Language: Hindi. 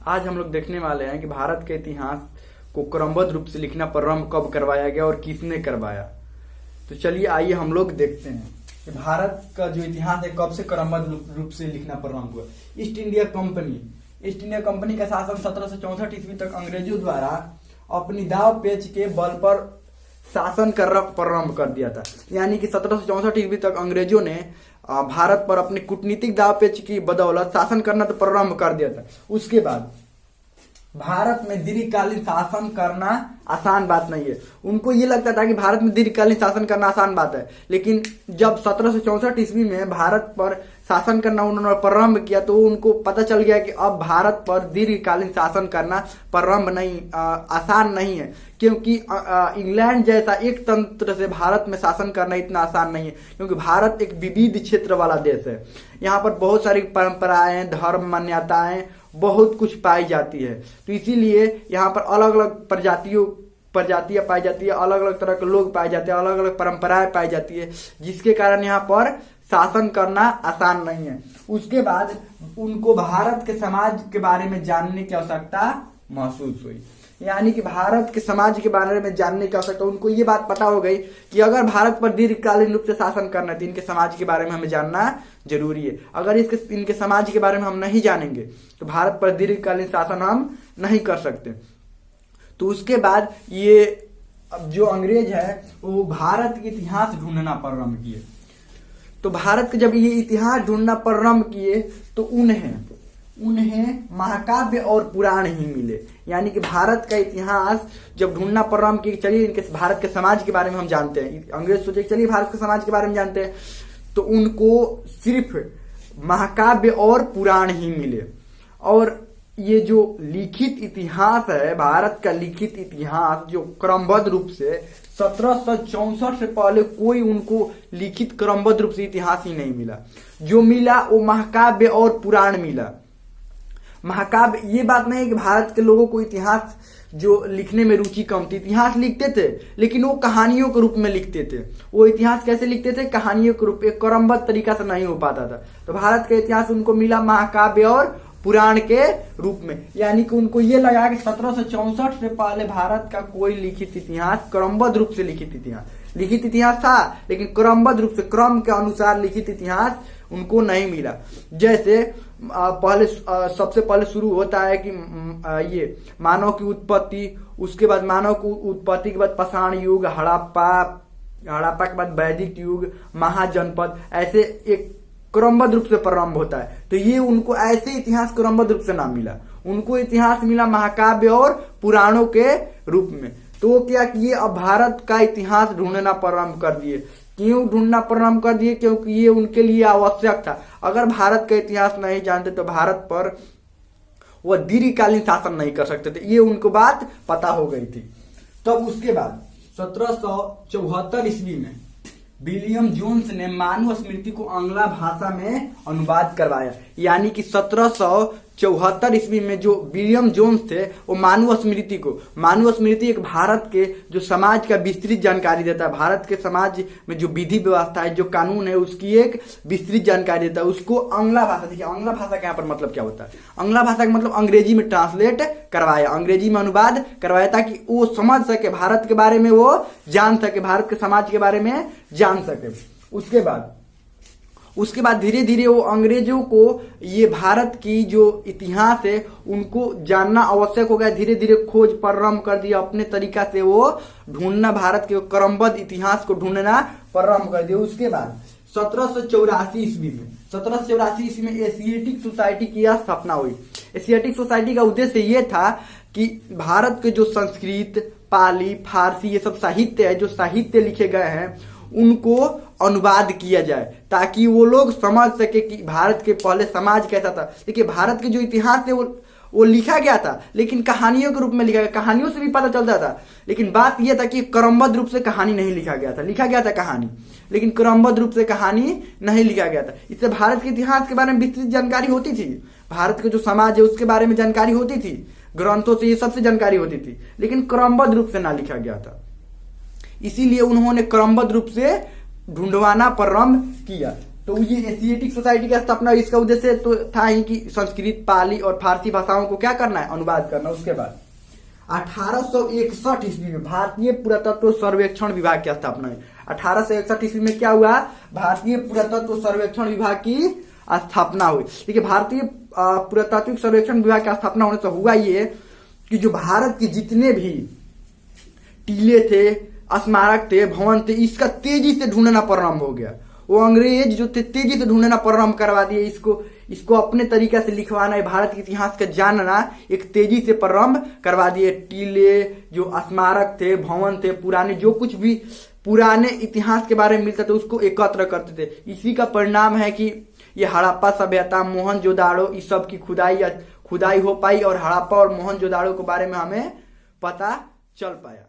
आज हम लोग देखने वाले हैं कि भारत के इतिहास को क्रमबद्ध रूप से लिखना प्रारंभ कब करवाया गया और किसने करवाया। तो चलिए आइए हम लोग देखते हैं कि भारत का जो इतिहास है कब से क्रमबद्ध रूप से लिखना प्रारंभ हुआ। ईस्ट इंडिया कंपनी का शासन 1764 ईस्वी तक अंग्रेजों द्वारा अपनी दाव पेच के बल पर शासन करना प्रारंभ कर दिया था। यानी कि 1764 ईस्वी तक अंग्रेजों ने भारत पर अपनी कूटनीतिक दाव पेच की बदौलत शासन करना तो प्रारंभ कर दिया था। उसके बाद भारत में दीर्घकालीन शासन करना आसान बात नहीं है। उनको ये लगता था कि भारत में दीर्घकालीन शासन करना आसान बात है, लेकिन जब 1764 ईस्वी में भारत पर शासन करना उन्होंने प्रारंभ किया तो उनको पता चल गया कि अब भारत पर दीर्घकालीन शासन करना प्रारंभ नहीं आसान नहीं है, क्योंकि इंग्लैंड जैसा एक तंत्र से भारत में शासन करना इतना आसान नहीं है, क्योंकि भारत एक विविध क्षेत्र वाला देश है। यहाँ पर बहुत सारी परंपराएं, धर्म, मान्यताएं बहुत कुछ पाई जाती है। तो इसीलिए यहाँ पर अलग अलग प्रजातियां पाई जाती है, अलग अलग तरह के लोग पाए जाते हैं, अलग अलग परंपराएं पाई जाती है, जिसके कारण यहाँ पर शासन करना आसान नहीं है। उसके बाद उनको भारत के समाज के बारे में जानने की आवश्यकता महसूस हुई। यानी कि भारत के समाज के बारे में जानने की आवश्यकता, उनको ये बात पता हो गई कि अगर भारत पर दीर्घकालीन रूप से शासन करना है तो इनके समाज के बारे में हमें जानना जरूरी है। अगर इनके समाज के बारे में हम नहीं जानेंगे तो भारत पर दीर्घकालीन शासन हम नहीं कर सकते। तो उसके बाद ये जो अंग्रेज है वो भारत के इतिहास ढूंढना प्रारंभ किए। तो भारत के जब ये इतिहास ढूंढना प्रारंभ किए तो उन्हें महाकाव्य और पुराण ही मिले। यानी कि भारत का इतिहास जब ढूंढना प्रारंभ किए, चलिए इनके भारत के समाज के बारे में हम जानते हैं। अंग्रेज सोचे चलिए भारत के समाज के बारे में जानते हैं, तो उनको सिर्फ महाकाव्य और पुराण ही मिले। और ये जो लिखित इतिहास है, भारत का लिखित इतिहास जो क्रमबद्ध रूप से 1764 से पहले कोई उनको लिखित क्रमबद्ध रूप से इतिहास ही नहीं मिला। जो मिला वो महाकाव्य और पुराण मिला। महाकाव्य, ये बात नहीं है कि भारत के लोगों को इतिहास जो लिखने में रुचि कम थी, इतिहास लिखते थे लेकिन वो कहानियों के रूप में लिखते थे। वो इतिहास कैसे लिखते थे? कहानियों के रूप, एक क्रमबद्ध तरीका से नहीं हो पाता था। तो भारत का इतिहास उनको मिला महाकाव्य और पुराण के रूप में। यानी कि उनको ये लगा कि 1764 से पहले भारत का कोई लिखित इतिहास, क्रमबद्ध रूप से लिखित इतिहास था, लेकिन क्रमबद्ध रूप से क्रम के अनुसार लिखित इतिहास उनको नहीं मिला। जैसे सबसे पहले शुरू होता है कि ये मानव की उत्पत्ति, उसके बाद मानव की उत्पत्ति के बाद पाषाण युग, हड़प्पा के बाद वैदिक युग, महाजनपद, ऐसे एक क्रमबद्ध रूप से प्रारंभ होता है। तो ये उनको ऐसे इतिहास क्रमबद्ध रूप से ना मिला, उनको इतिहास मिला महाकाव्य और पुराणों के रूप में। तो वो क्या किए, अब भारत का इतिहास ढूंढना प्रारंभ कर दिए। क्यों ढूंढना प्रारंभ कर दिए? क्योंकि ये उनके लिए आवश्यक था। अगर भारत का इतिहास नहीं जानते तो भारत पर वह दीर्घकालीन शासन नहीं कर सकते थे। ये उनको बात पता हो गई थी। तब उसके बाद 1774 ईस्वी में विलियम जोन्स ने मानव स्मृति को आंग्ला भाषा में अनुवाद करवाया। यानी कि 1774 ईस्वी में जो विलियम जोन्स थे वो मानव स्मृति एक भारत के जो समाज का विस्तृत जानकारी देता है। भारत के समाज में जो विधि व्यवस्था है, जो कानून है, उसकी एक विस्तृत जानकारी देता है। उसको आंग्ला भाषा, देखिए आंग्ला भाषा का यहाँ पर मतलब क्या होता है। आंग्ला भाषा का मतलब अंग्रेजी में ट्रांसलेट करवाया, अंग्रेजी में अनुवाद करवाया, ताकि वो समझ सके, भारत के बारे में वो जान सके, भारत के समाज के बारे में जान सके। उसके बाद धीरे धीरे वो अंग्रेजों को ये भारत की जो इतिहास है उनको जानना आवश्यक हो गया। धीरे धीरे खोज प्रारंभ कर दिया, अपने तरीका से वो ढूंढना, भारत के क्रमबद्ध इतिहास को ढूंढना प्रारंभ कर दिया। उसके बाद 1784 ईस्वी में एशियाटिक सोसाइटी की स्थापना हुई। एशियाटिक सोसाइटी का उद्देश्य ये था कि भारत के जो संस्कृत, पाली, फारसी, ये सब साहित्य है, जो साहित्य लिखे गए हैं उनको अनुवाद किया जाए, ताकि वो लोग समझ सके कि भारत के पहले समाज कैसा था। देखिए भारत के जो इतिहास है वो लिखा गया था, लेकिन कहानियों के रूप में लिखा गया। कहानियों से भी पता चलता था, लेकिन बात यह था कि क्रमबद्ध रूप से कहानी नहीं लिखा गया था। लिखा गया था कहानी, लेकिन क्रमबद्ध रूप से कहानी नहीं लिखा गया था। इससे भारत के इतिहास के बारे में विस्तृत जानकारी होती थी, भारत के जो समाज है उसके बारे में जानकारी होती थी, ग्रंथों से ये सबसे जानकारी होती थी, लेकिन क्रमबद्ध रूप से ना लिखा गया था। इसीलिए उन्होंने क्रमबद्ध रूप से ढूंढवाना प्रारंभ किया। तो ये एशियाटिक सोसाइटी की स्थापना, इसका उद्देश्य तो था ही कि संस्कृत, पाली और फारसी भाषाओं को क्या करना है, अनुवाद करना। उसके बाद 1861 ईस्वी में भारतीय पुरातत्व सर्वेक्षण विभाग की स्थापना हुई। 1861 ईस्वी में क्या हुआ, भारतीय पुरातत्व सर्वेक्षण विभाग की स्थापना हुई। देखिए, भारतीय पुरातात्विक सर्वेक्षण विभाग की स्थापना होने से हुआ ये कि जो भारत के जितने भी टीले थे, स्मारक थे, भवन थे, इसका तेजी से ढूंढना प्रारंभ हो गया। वो अंग्रेज जो थे तेजी से ढूंढना प्रारंभ करवा दिए। इसको अपने तरीके से लिखवाना, भारत के इतिहास का जानना एक तेजी से प्रारंभ करवा दिए। टीले, जो स्मारक थे, भवन थे, पुराने जो कुछ भी पुराने इतिहास के बारे में मिलता था उसको एकत्र करते थे। इसी का परिणाम है कि ये हड़प्पा सभ्यता, मोहनजोदाड़ो, इस सब की खुदाई हो पाई और हड़प्पा और मोहनजोदाड़ो के बारे में हमें पता चल पाया।